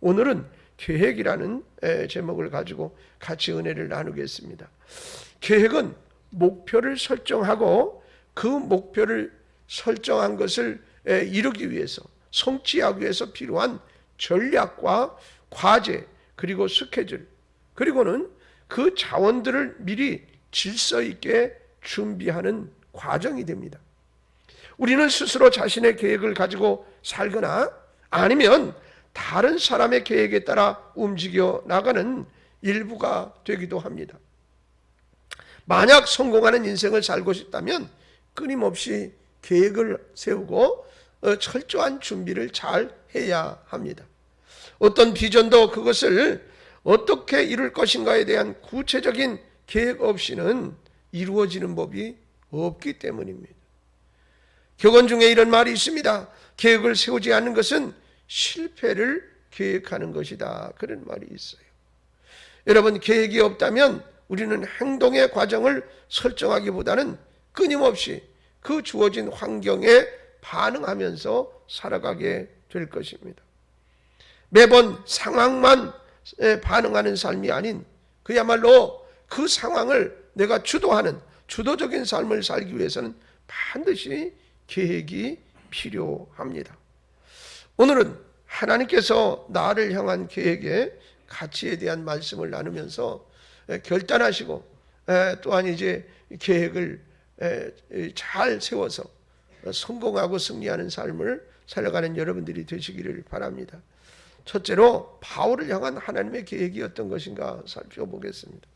오늘은 계획이라는 제목을 가지고 같이 은혜를 나누겠습니다. 계획은 목표를 설정하고 그 목표를 설정한 것을 이루기 위해서, 성취하기 위해서 필요한 전략과 과제, 그리고 스케줄, 그리고는 그 자원들을 미리 질서 있게 준비하는 과정이 됩니다. 우리는 스스로 자신의 계획을 가지고 살거나 아니면 다른 사람의 계획에 따라 움직여 나가는 일부가 되기도 합니다. 만약 성공하는 인생을 살고 싶다면 끊임없이 계획을 세우고 철저한 준비를 잘 해야 합니다. 어떤 비전도 그것을 어떻게 이룰 것인가에 대한 구체적인 계획 없이는 이루어지는 법이 없기 때문입니다. 격언 중에 이런 말이 있습니다. 계획을 세우지 않는 것은 실패를 계획하는 것이다. 그런 말이 있어요. 여러분, 계획이 없다면 우리는 행동의 과정을 설정하기보다는 끊임없이 그 주어진 환경에 반응하면서 살아가게 될 것입니다. 매번 상황만 반응하는 삶이 아닌 그야말로 그 상황을 내가 주도하는 주도적인 삶을 살기 위해서는 반드시 계획이 필요합니다. 오늘은 하나님께서 나를 향한 계획의 가치에 대한 말씀을 나누면서 결단하시고 또한 이제 계획을 잘 세워서 성공하고 승리하는 삶을 살아가는 여러분들이 되시기를 바랍니다. 첫째로 바울을 향한 하나님의 계획이 어떤 것인가 살펴보겠습니다.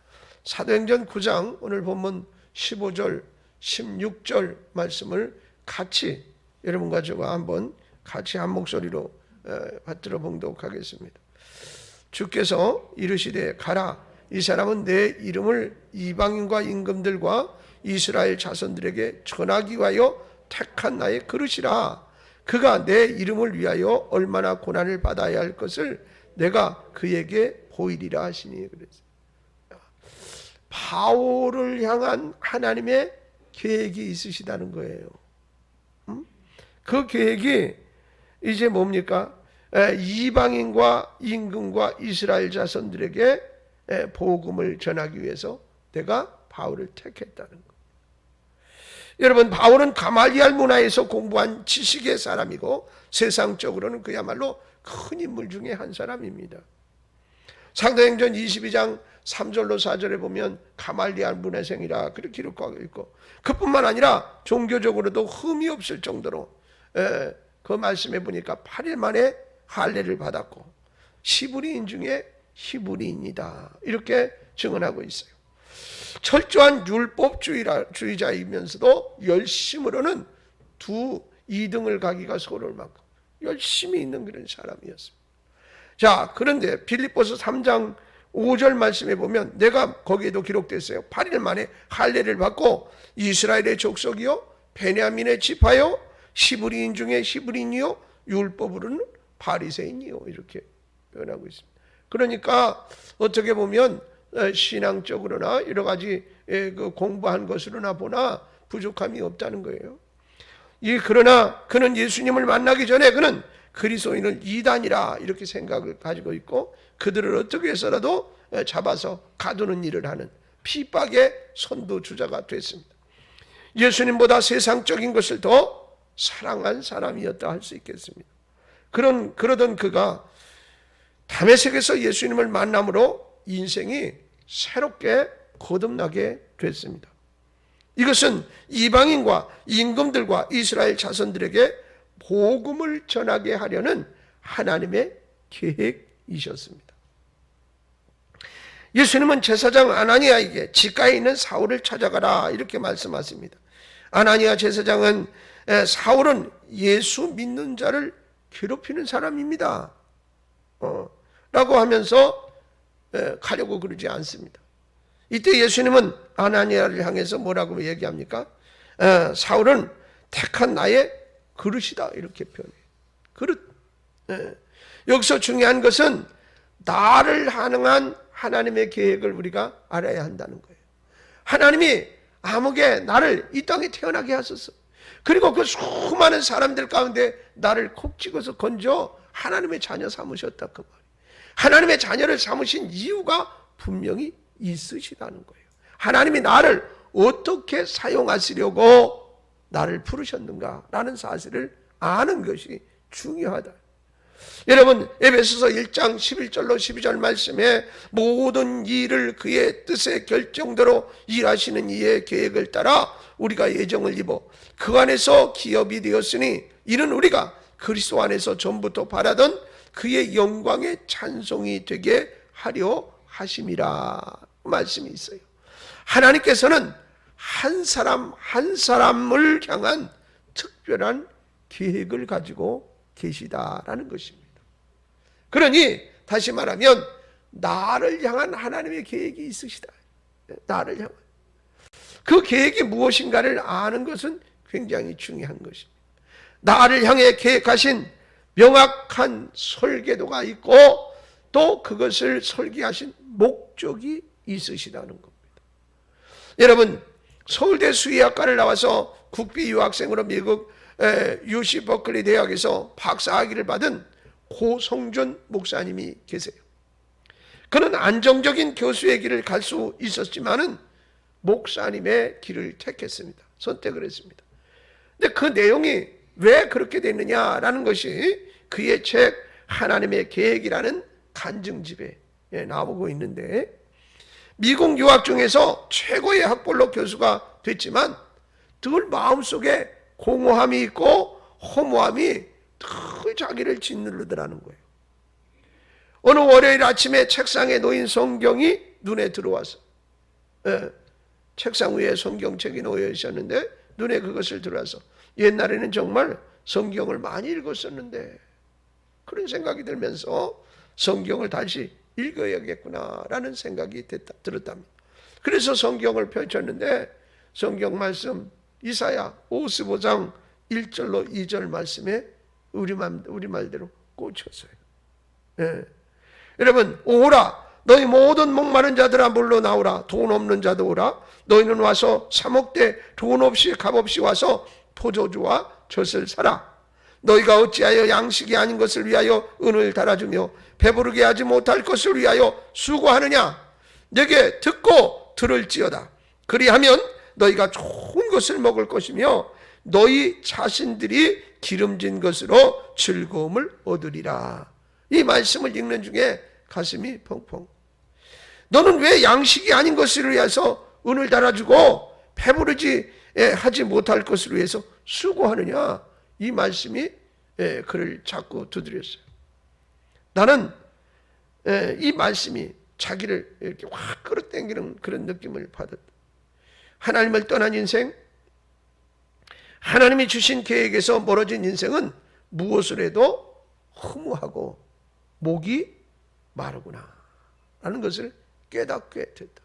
사도행전 9장 오늘 본문 15절 16절 말씀을 같이 여러분과 저와 한번 같이 한 목소리로 받들어 봉독하겠습니다. 주께서 이르시되 가라, 이 사람은 내 이름을 이방인과 임금들과 이스라엘 자손들에게 전하기 위하여 택한 나의 그릇이라. 그가 내 이름을 위하여 얼마나 고난을 받아야 할 것을 내가 그에게 보이리라 하시니. 그랬어요. 바울을 향한 하나님의 계획이 있으시다는 거예요. 그 계획이 이제 뭡니까? 이방인과 임금과 이스라엘 자손들에게 복음을 전하기 위해서 내가 바울을 택했다는 것. 여러분, 바울은 가말리알 문화에서 공부한 지식의 사람이고 세상적으로는 그야말로 큰 인물 중에 한 사람입니다. 사도행전 22장 3절로 4절에 보면 가말리알 문화생이라 그렇게 기록하고 있고, 그뿐만 아니라 종교적으로도 흠이 없을 정도로 그 말씀에 보니까 8일 만에 할례를 받았고 히브리인 중에 히브리인이다 이렇게 증언하고 있어요. 철저한 율법주의자이면서도 열심으로는 2등을 가기가 서러울 만큼 열심히 있는 그런 사람이었습니다. 자, 그런데 빌립보서 3장 5절 말씀에 보면 내가 거기에도 기록됐어요. 8일 만에 할례를 받고 이스라엘의 족속이요 베냐민의 지파요 히브리인 중에 히브리인이요 율법으로는 바리새인이요 이렇게 표현하고 있습니다. 그러니까 어떻게 보면 신앙적으로나 여러 가지 공부한 것으로나 보나 부족함이 없다는 거예요. 그러나 그는 예수님을 만나기 전에 그는 그리스도인을 이단이라 이렇게 생각을 가지고 있고 그들을 어떻게 해서라도 잡아서 가두는 일을 하는 핍박의 선두주자가 됐습니다. 예수님보다 세상적인 것을 더 사랑한 사람이었다 할 수 있겠습니다. 그러던 그가 다메섹에서 예수님을 만남으로 인생이 새롭게 거듭나게 됐습니다. 이것은 이방인과 임금들과 이스라엘 자손들에게 복음을 전하게 하려는 하나님의 계획이셨습니다. 예수님은 제사장 아나니아에게 지가에 있는 사울을 찾아가라 이렇게 말씀하십니다. 아나니아 제사장은 사울은 예수 믿는 자를 괴롭히는 사람입니다 라고 하면서 가려고 그러지 않습니다. 이때 예수님은 아나니아를 향해서 뭐라고 얘기합니까? 사울은 택한 나의 그릇이다 이렇게 표현해요. 그릇. 여기서 중요한 것은 나를 향한 하나님의 계획을 우리가 알아야 한다는 거예요. 하나님이 아무개 나를 이 땅에 태어나게 하셨어. 그리고 그 수많은 사람들 가운데 나를 콕 찍어서 건져 하나님의 자녀 삼으셨다 그 말이에요. 하나님의 자녀를 삼으신 이유가 분명히 있으시다는 거예요. 하나님이 나를 어떻게 사용하시려고 나를 부르셨는가라는 사실을 아는 것이 중요하다. 여러분, 에베소서 1장 11절로 12절 말씀에 모든 일을 그의 뜻의 결정대로 일하시는 이의 계획을 따라 우리가 예정을 입어 그 안에서 기업이 되었으니 이는 우리가 그리스도 안에서 전부터 바라던 그의 영광의 찬송이 되게 하려 하심이라 말씀이 있어요. 하나님께서는 한 사람 한 사람을 향한 특별한 계획을 가지고 계시다라는 것입니다. 그러니 다시 말하면 나를 향한 하나님의 계획이 있으시다. 나를 향한 그 계획이 무엇인가를 아는 것은 굉장히 중요한 것입니다. 나를 향해 계획하신 명확한 설계도가 있고 또 그것을 설계하신 목적이 있으시다는 겁니다. 여러분, 서울대 수의학과를 나와서 국비 유학생으로 미국 UC 버클리 대학에서 박사학위를 받은 고성준 목사님이 계세요. 그는 안정적인 교수의 길을 갈 수 있었지만은 목사님의 길을 택했습니다. 선택을 했습니다. 근데 그 내용이 왜 그렇게 됐느냐라는 것이 그의 책 하나님의 계획이라는 간증집에 나오고 있는데, 미국 유학 중에서 최고의 학벌로 교수가 됐지만 늘 마음속에 공허함이 있고 허무함이 늘 자기를 짓누르더라는 거예요. 어느 월요일 아침에 책상에 놓인 성경이 눈에 들어와서 책상 위에 성경책이 놓여 있었는데 눈에 그것을 들어와서 옛날에는 정말 성경을 많이 읽었었는데 그런 생각이 들면서 성경을 다시 읽어야겠구나라는 생각이 들었답니다. 그래서 성경을 펼쳤는데 성경 말씀 이사야 55장 1절로 2절 말씀에 우리말대로 꽂혔어요. 여러분, 오라 너희 모든 목마른 자들아 물러 나오라. 돈 없는 자도 오라. 너희는 와서 사 먹되 돈 없이 값없이 와서 포도주와 젖을 사라. 너희가 어찌하여 양식이 아닌 것을 위하여 은을 달아주며 배부르게 하지 못할 것을 위하여 수고하느냐. 내게 듣고 들을지어다. 그리하면 너희가 좋은 것을 먹을 것이며 너희 자신들이 기름진 것으로 즐거움을 얻으리라. 이 말씀을 읽는 중에 가슴이 펑펑. 너는 왜 양식이 아닌 것을 위해서 은을 달아주고 배부르지 하지 못할 것을 위해서 수고하느냐. 이 말씀이 그를 자꾸 두드렸어요. 나는 이 말씀이 자기를 이렇게 확 끌어당기는 그런 느낌을 받았다. 하나님을 떠난 인생, 하나님이 주신 계획에서 멀어진 인생은 무엇을 해도 허무하고 목이 마르구나 라는 것을 깨닫게 됐다.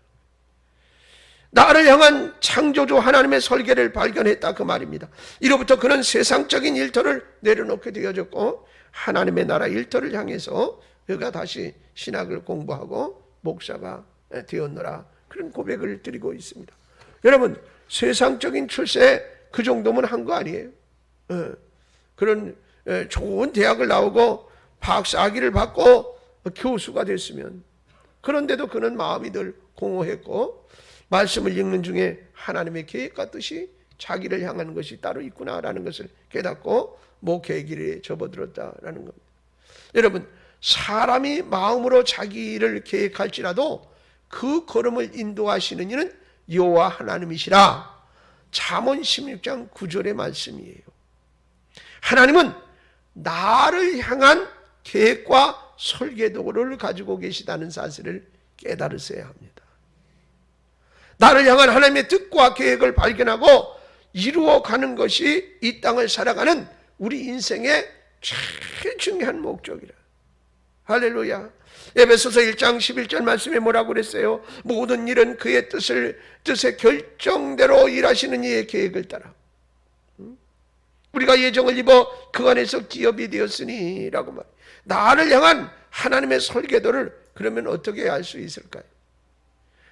나를 향한 창조주 하나님의 설계를 발견했다 그 말입니다. 이로부터 그는 세상적인 일터를 내려놓게 되어졌고 하나님의 나라 일터를 향해서 그가 다시 신학을 공부하고 목사가 되었노라, 그런 고백을 드리고 있습니다. 여러분, 세상적인 출세 그 정도면 한 거 아니에요? 그런 좋은 대학을 나오고 박사학위를 받고 교수가 됐으면, 그런데도 그는 마음이 늘 공허했고 말씀을 읽는 중에 하나님의 계획과 뜻이 자기를 향하는 것이 따로 있구나라는 것을 깨닫고 목회의 길에 접어들었다라는 겁니다. 여러분, 사람이 마음으로 자기를 계획할지라도 그 걸음을 인도하시는 이는 여호와 하나님이시라. 잠언 16장 9절의 말씀이에요. 하나님은 나를 향한 계획과 설계도를 가지고 계시다는 사실을 깨달으셔야 합니다. 나를 향한 하나님의 뜻과 계획을 발견하고 이루어가는 것이 이 땅을 살아가는 우리 인생의 제일 중요한 목적이라. 할렐루야. 에베소서 1장 11절 말씀에 뭐라고 그랬어요? 모든 일은 그의 뜻의 결정대로 일하시는 이의 계획을 따라 우리가 예정을 입어 그 안에서 기업이 되었으니 라고 말. 나를 향한 하나님의 설계도를 그러면 어떻게 알 수 있을까요?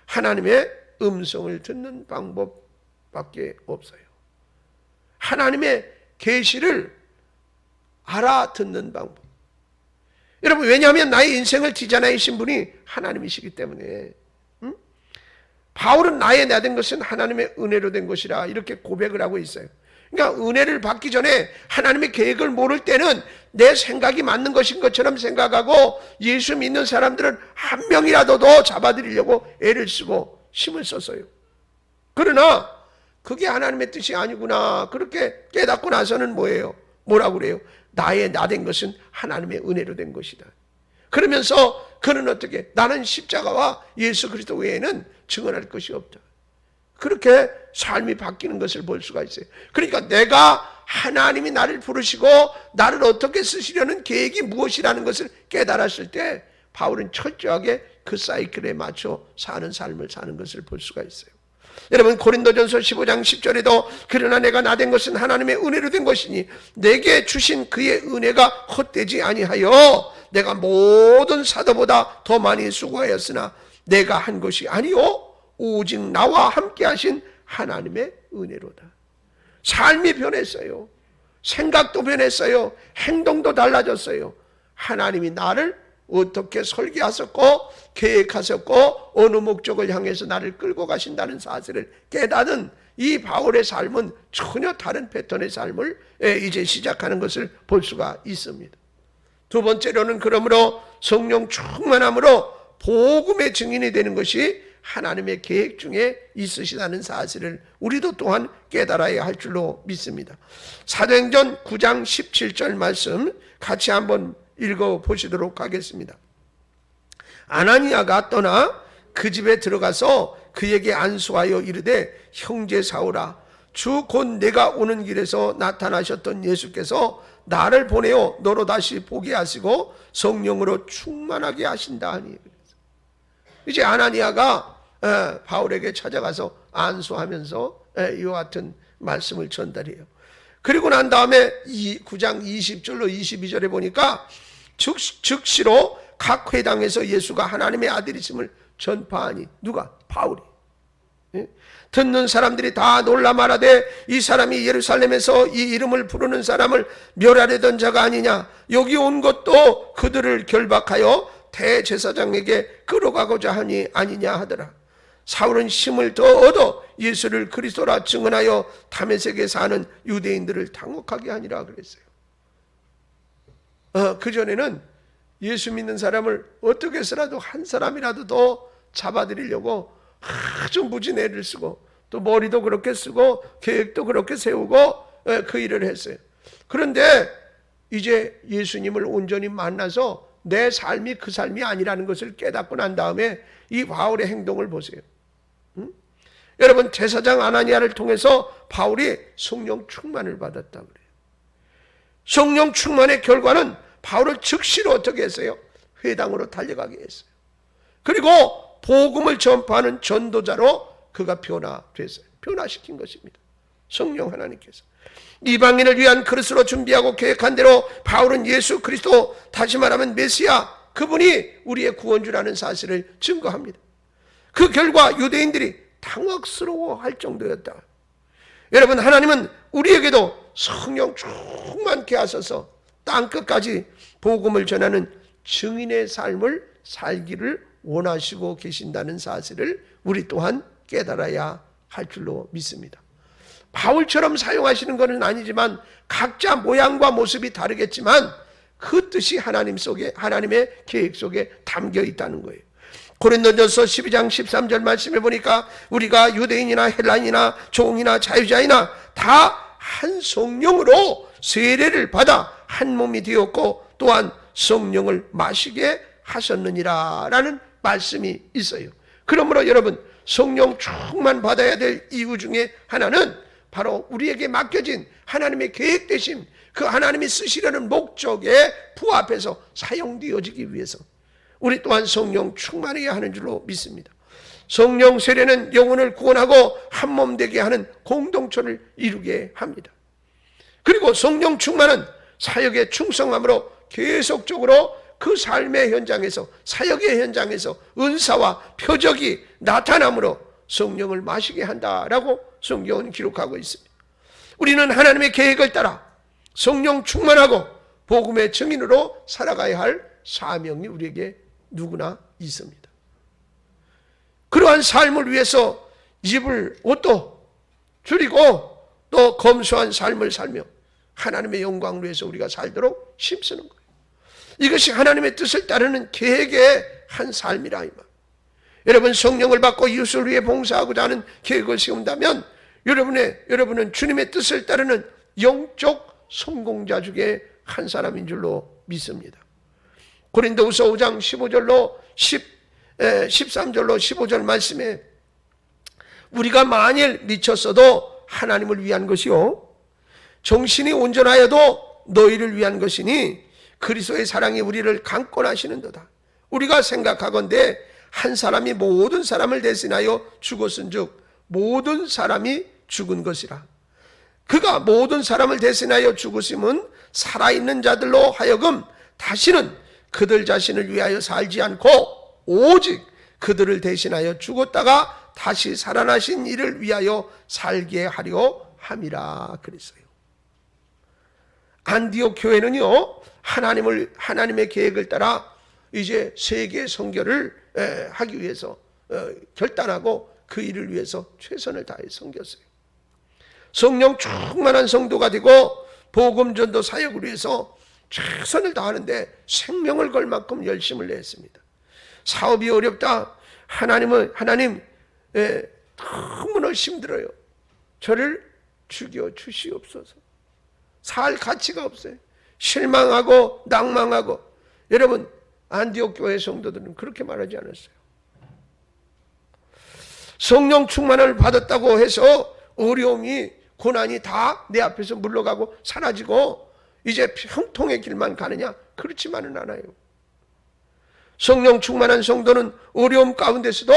하나님의 음성을 듣는 방법밖에 없어요. 하나님의 계시를 알아듣는 방법. 여러분, 왜냐하면 나의 인생을 디자인하신 분이 하나님이시기 때문에. 바울은 나의 나 된 것은 하나님의 은혜로 된 것이라 이렇게 고백을 하고 있어요. 그러니까 은혜를 받기 전에 하나님의 계획을 모를 때는 내 생각이 맞는 것인 것처럼 생각하고 예수 믿는 사람들은 한 명이라도 더 잡아들이려고 애를 쓰고 힘을 썼어요. 그러나 그게 하나님의 뜻이 아니구나, 그렇게 깨닫고 나서는 뭐라고 그래요? 나의 나 된 것은 하나님의 은혜로 된 것이다. 그러면서 그는 어떻게? 나는 십자가와 예수 그리스도 외에는 증언할 것이 없다. 그렇게 삶이 바뀌는 것을 볼 수가 있어요. 그러니까 내가 하나님이 나를 부르시고 나를 어떻게 쓰시려는 계획이 무엇이라는 것을 깨달았을 때 바울은 철저하게 그 사이클에 맞춰 사는 삶을 사는 것을 볼 수가 있어요. 여러분, 고린도전서 15장 10절에도 그러나 내가 나 된 것은 하나님의 은혜로 된 것이니 내게 주신 그의 은혜가 헛되지 아니하여 내가 모든 사도보다 더 많이 수고하였으나 내가 한 것이 아니요 오직 나와 함께 하신 하나님의 은혜로다. 삶이 변했어요. 생각도 변했어요. 행동도 달라졌어요. 하나님이 나를 어떻게 설계하셨고 계획하셨고 어느 목적을 향해서 나를 끌고 가신다는 사실을 깨닫은 이 바울의 삶은 전혀 다른 패턴의 삶을 이제 시작하는 것을 볼 수가 있습니다. 두 번째로는 그러므로 성령 충만함으로 복음의 증인이 되는 것이 하나님의 계획 중에 있으시다는 사실을 우리도 또한 깨달아야 할 줄로 믿습니다. 사도행전 9장 17절 말씀 같이 한번 읽어보시도록 하겠습니다. 아나니아가 떠나 그 집에 들어가서 그에게 안수하여 이르되 형제 사울아 주 곧 내가 오는 길에서 나타나셨던 예수께서 나를 보내어 너로 다시 보게 하시고 성령으로 충만하게 하신다 하니. 이제 아나니아가 바울에게 찾아가서 안수하면서 이와 같은 말씀을 전달해요. 그리고 난 다음에 9장 20절로 22절에 보니까 즉시로 각 회당에서 예수가 하나님의 아들이심을 전파하니. 누가? 바울이. 듣는 사람들이 다 놀라 말하되 이 사람이 예루살렘에서 이 이름을 부르는 사람을 멸하려던 자가 아니냐. 여기 온 것도 그들을 결박하여 대제사장에게 끌어가고자 하니 아니냐 하더라. 사울은 힘을 더 얻어 예수를 그리스도라 증언하여 다메섹에 사는 유대인들을 당혹하게 하니라 그랬어요. 그전에는 예수 믿는 사람을 어떻게 해서라도 한 사람이라도 더 잡아들이려고 아주 무진 애를 쓰고 또 머리도 그렇게 쓰고 계획도 그렇게 세우고 그 일을 했어요. 그런데 이제 예수님을 온전히 만나서 내 삶이 그 삶이 아니라는 것을 깨닫고 난 다음에 이 바울의 행동을 보세요. 여러분, 제사장 아나니아를 통해서 바울이 성령 충만을 받았다 그래요. 성령 충만의 결과는 바울을 즉시로 어떻게 했어요? 회당으로 달려가게 했어요. 그리고 복음을 전파하는 전도자로 그가 변화됐어요. 변화시킨 것입니다. 성령 하나님께서 이방인을 위한 그릇으로 준비하고 계획한 대로 바울은 예수 그리스도, 다시 말하면 메시아, 그분이 우리의 구원주라는 사실을 증거합니다. 그 결과 유대인들이 당혹스러워할 정도였다. 여러분, 하나님은 우리에게도 성령 충만케 하셔서 땅끝까지 복음을 전하는 증인의 삶을 살기를 원하시고 계신다는 사실을 우리 또한 깨달아야 할 줄로 믿습니다. 바울처럼 사용하시는 것은 아니지만 각자 모양과 모습이 다르겠지만 그 뜻이 하나님 속에, 하나님의 계획 속에 담겨 있다는 거예요. 고린도전서 12장 13절 말씀해 보니까 우리가 유대인이나 헬라인이나 종이나 자유자이나 다 한 성령으로 세례를 받아 한 몸이 되었고 또한 성령을 마시게 하셨느니라 라는 말씀이 있어요. 그러므로 여러분, 성령 충만 받아야 될 이유 중에 하나는 바로 우리에게 맡겨진 하나님의 계획되심, 그 하나님이 쓰시려는 목적에 부합해서 사용되어지기 위해서 우리 또한 성령 충만해야 하는 줄로 믿습니다. 성령 세례는 영혼을 구원하고 한 몸 되게 하는 공동체를 이루게 합니다. 그리고 성령 충만은 사역의 충성함으로 계속적으로 그 삶의 현장에서, 사역의 현장에서 은사와 표적이 나타남으로 성령을 마시게 한다라고 성경은 기록하고 있습니다. 우리는 하나님의 계획을 따라 성령 충만하고 복음의 증인으로 살아가야 할 사명이 우리에게 누구나 있습니다. 그러한 삶을 위해서 입을 옷도 줄이고 또 검소한 삶을 살며 하나님의 영광을 위해서 우리가 살도록 힘쓰는 거예요. 이것이 하나님의 뜻을 따르는 계획의 한 삶이라 이 말. 여러분 성령을 받고 이웃을 위해 봉사하고자 하는 계획을 세운다면 여러분은 주님의 뜻을 따르는 영적 성공자 중에 한 사람인 줄로 믿습니다. 고린도후서 5장 15절로 13절로 15절 말씀에 우리가 만일 미쳤어도 하나님을 위한 것이요 정신이 온전하여도 너희를 위한 것이니 그리스도의 사랑이 우리를 강권하시는도다. 우리가 생각하건대 한 사람이 모든 사람을 대신하여 죽었은즉 모든 사람이 죽은 것이라. 그가 모든 사람을 대신하여 죽으심은 살아있는 자들로 하여금 다시는 그들 자신을 위하여 살지 않고 오직 그들을 대신하여 죽었다가 다시 살아나신 이를 위하여 살게 하려 함이라 그랬어요. 안디옥 교회는요 하나님의 계획을 따라 이제 세계 선교를 하기 위해서 결단하고 그 일을 위해서 최선을 다해 섬겼어요. 성령 충만한 성도가 되고 복음 전도 사역을 위해서 최선을 다하는데 생명을 걸 만큼 열심을 냈습니다. 사업이 어렵다. 하나님 너무나 힘들어요. 저를 죽여 주시옵소서. 살 가치가 없어요. 실망하고 낭망하고. 여러분 안디옥 교회 성도들은 그렇게 말하지 않았어요. 성령 충만을 받았다고 해서 어려움이 고난이 다 내 앞에서 물러가고 사라지고 이제 형통의 길만 가느냐? 그렇지만은 않아요. 성령 충만한 성도는 어려움 가운데서도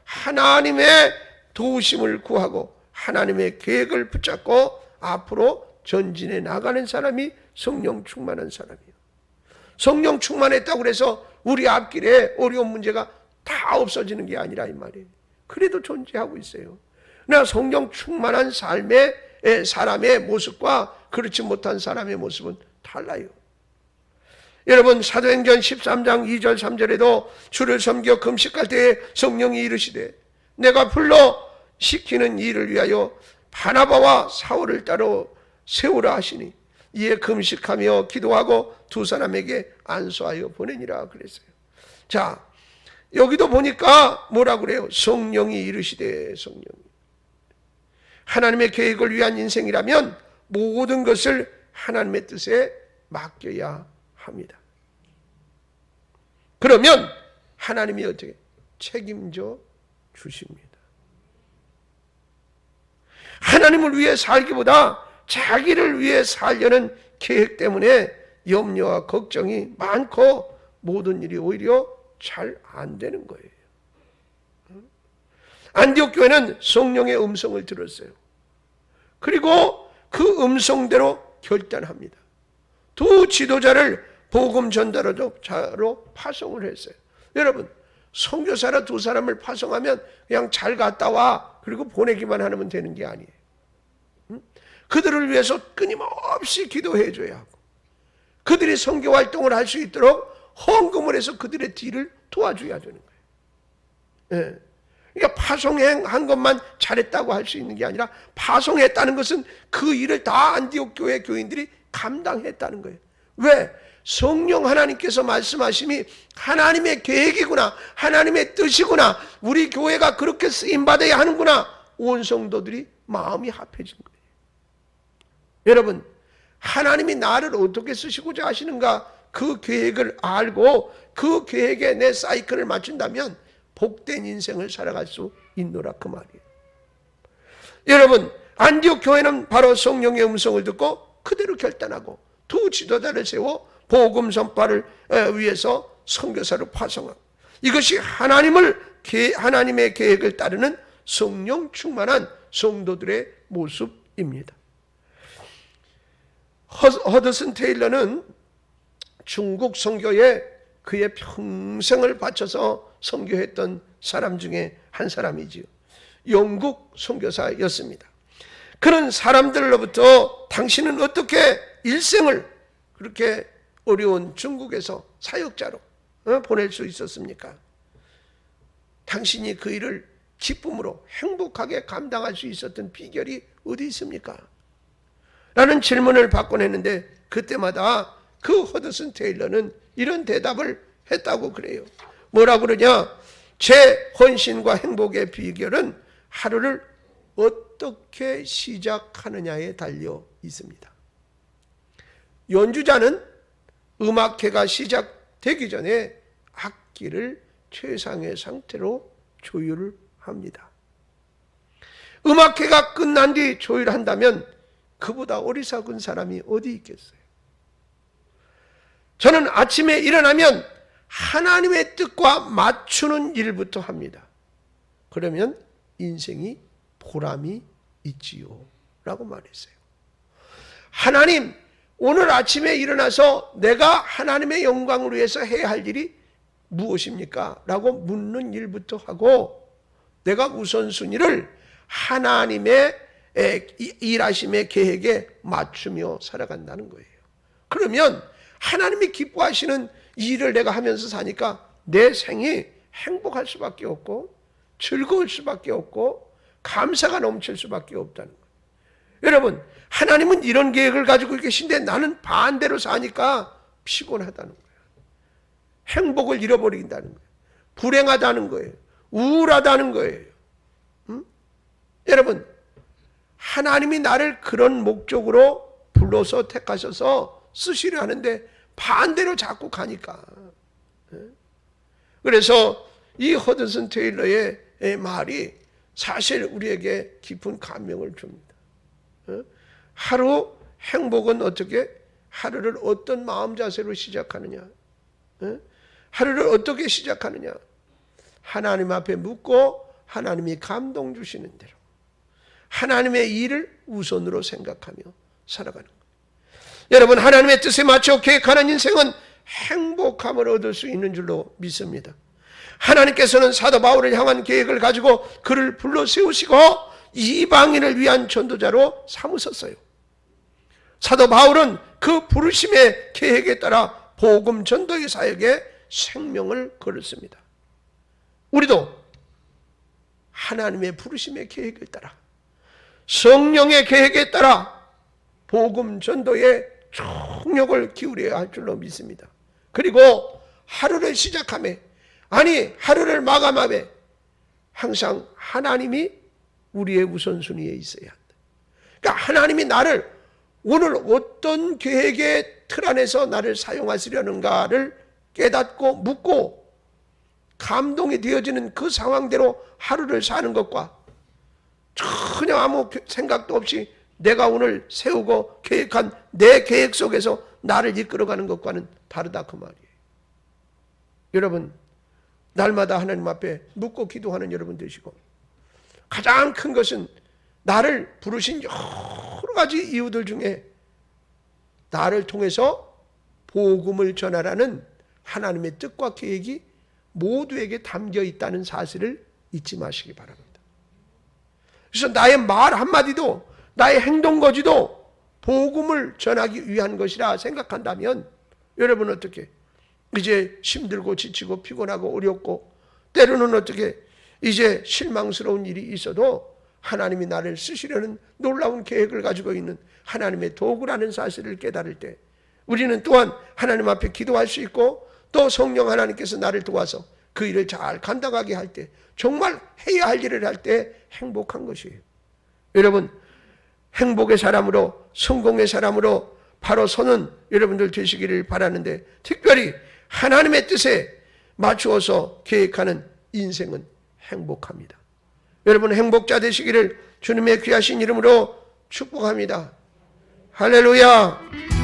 하나님의 도우심을 구하고 하나님의 계획을 붙잡고 앞으로 전진해 나가는 사람이 성령 충만한 사람이에요. 성령 충만했다고 해서 우리 앞길에 어려운 문제가 다 없어지는 게 아니라 이 말이에요. 그래도 존재하고 있어요. 그러나 성령 충만한 사람의 모습과 그렇지 못한 사람의 모습은 달라요. 여러분 사도행전 13장 2절 3절에도 주를 섬겨 금식할 때에 성령이 이르시되 내가 불러 시키는 일을 위하여 바나바와 사울을 따로 세우라 하시니 이에 금식하며 기도하고 두 사람에게 안수하여 보내니라 그랬어요. 자 여기도 보니까 뭐라 그래요? 성령이 이르시되 성령이. 하나님의 계획을 위한 인생이라면 모든 것을 하나님의 뜻에 맡겨야 합니다. 그러면 하나님이 어떻게 책임져 주십니다. 하나님을 위해 살기보다 자기를 위해 살려는 계획 때문에 염려와 걱정이 많고 모든 일이 오히려 잘 안 되는 거예요. 안디옥 교회는 성령의 음성을 들었어요. 그리고 그 음성대로 결단합니다. 두 지도자를 복음 전달자로 파송을 했어요. 여러분 선교사라 두 사람을 파송하면 그냥 잘 갔다 와 그리고 보내기만 하면 되는 게 아니에요. 그들을 위해서 끊임없이 기도해 줘야 하고 그들이 선교 활동을 할 수 있도록 헌금을 해서 그들의 뒤를 도와줘야 되는 거예요. 예. 그러니까 파송한 것만 잘했다고 할 수 있는 게 아니라 파송했다는 것은 그 일을 다 안디옥 교회 교인들이 감당했다는 거예요. 왜? 성령 하나님께서 말씀하심이 하나님의 계획이구나, 하나님의 뜻이구나, 우리 교회가 그렇게 쓰임받아야 하는구나, 온 성도들이 마음이 합해진 거예요. 여러분 하나님이 나를 어떻게 쓰시고자 하시는가 그 계획을 알고 그 계획에 내 사이클을 맞춘다면 복된 인생을 살아갈 수 있노라 그 말이에요. 여러분 안디옥 교회는 바로 성령의 음성을 듣고 그대로 결단하고 두 지도자를 세워 복음 전파를 위해서 선교사를 파송하고 이것이 하나님의 계획을 따르는 성령 충만한 성도들의 모습입니다. 허드슨 테일러는 중국 선교에 그의 평생을 바쳐서 선교했던 사람 중에 한 사람이지요. 영국 선교사였습니다. 그런 사람들로부터 당신은 어떻게 일생을 그렇게 어려운 중국에서 사역자로 보낼 수 있었습니까? 당신이 그 일을 기쁨으로 행복하게 감당할 수 있었던 비결이 어디 있습니까? 라는 질문을 받곤 했는데 그때마다 그 허드슨 테일러는 이런 대답을 했다고 그래요. 뭐라고 그러냐? 제 헌신과 행복의 비결은 하루를 어떻게 시작하느냐에 달려 있습니다. 연주자는 음악회가 시작되기 전에 악기를 최상의 상태로 조율합니다. 음악회가 끝난 뒤 조율한다면 그보다 어리석은 사람이 어디 있겠어요? 저는 아침에 일어나면 하나님의 뜻과 맞추는 일부터 합니다. 그러면 인생이 보람이 있지요 라고 말했어요. 하나님, 오늘 아침에 일어나서 내가 하나님의 영광을 위해서 해야 할 일이 무엇입니까? 라고 묻는 일부터 하고 내가 우선순위를 하나님의 일하심의 계획에 맞추며 살아간다는 거예요. 그러면 하나님이 기뻐하시는 일을 내가 하면서 사니까 내 생이 행복할 수밖에 없고 즐거울 수밖에 없고 감사가 넘칠 수밖에 없다는 거예요. 여러분, 하나님은 이런 계획을 가지고 계신데 나는 반대로 사니까 피곤하다는 거예요. 행복을 잃어버린다는 거예요. 불행하다는 거예요. 우울하다는 거예요. 여러분, 하나님이 나를 그런 목적으로 불러서 택하셔서 쓰시려 하는데 반대로 자꾸 가니까. 그래서 이 허드슨 테일러의 말이 사실 우리에게 깊은 감명을 줍니다. 하루 행복은 어떻게? 하루를 어떤 마음 자세로 시작하느냐? 하루를 어떻게 시작하느냐? 하나님 앞에 묻고 하나님이 감동 주시는 대로 하나님의 일을 우선으로 생각하며 살아가는 거예요. 여러분, 하나님의 뜻에 맞춰 계획하는 인생은 행복함을 얻을 수 있는 줄로 믿습니다. 하나님께서는 사도 바울을 향한 계획을 가지고 그를 불러 세우시고 이방인을 위한 전도자로 삼으셨어요. 사도 바울은 그 부르심의 계획에 따라 복음 전도의 사역에 생명을 걸었습니다. 우리도 하나님의 부르심의 계획을 따라 성령의 계획에 따라 복음 전도에 총력을 기울여야 할 줄로 믿습니다. 그리고 하루를 시작하며 하루를 마감하며 항상 하나님이 우리의 우선순위에 있어야 한다. 그러니까 하나님이 나를 오늘 어떤 계획의 틀 안에서 나를 사용하시려는가를 깨닫고 묻고 감동이 되어지는 그 상황대로 하루를 사는 것과 전혀 아무 생각도 없이 내가 오늘 세우고 계획한 내 계획 속에서 나를 이끌어가는 것과는 다르다 그 말이에요. 여러분, 날마다 하나님 앞에 묻고 기도하는 여러분 되시고 가장 큰 것은 나를 부르신 여러 가지 이유들 중에 나를 통해서 복음을 전하라는 하나님의 뜻과 계획이 모두에게 담겨 있다는 사실을 잊지 마시기 바랍니다. 그래서 나의 말 한마디도 나의 행동 거지도 복음을 전하기 위한 것이라 생각한다면 여러분 어떻게 이제 힘들고 지치고 피곤하고 어렵고 때로는 어떻게 이제 실망스러운 일이 있어도 하나님이 나를 쓰시려는 놀라운 계획을 가지고 있는 하나님의 도구라는 사실을 깨달을 때 우리는 또한 하나님 앞에 기도할 수 있고 또 성령 하나님께서 나를 도와서 그 일을 잘 감당하게 할 때 정말 해야 할 일을 할 때 행복한 것이에요. 여러분, 행복의 사람으로 성공의 사람으로 바로 서는 여러분들 되시기를 바라는데 특별히 하나님의 뜻에 맞추어서 계획하는 인생은 행복합니다. 여러분 행복자 되시기를 주님의 귀하신 이름으로 축복합니다. 할렐루야.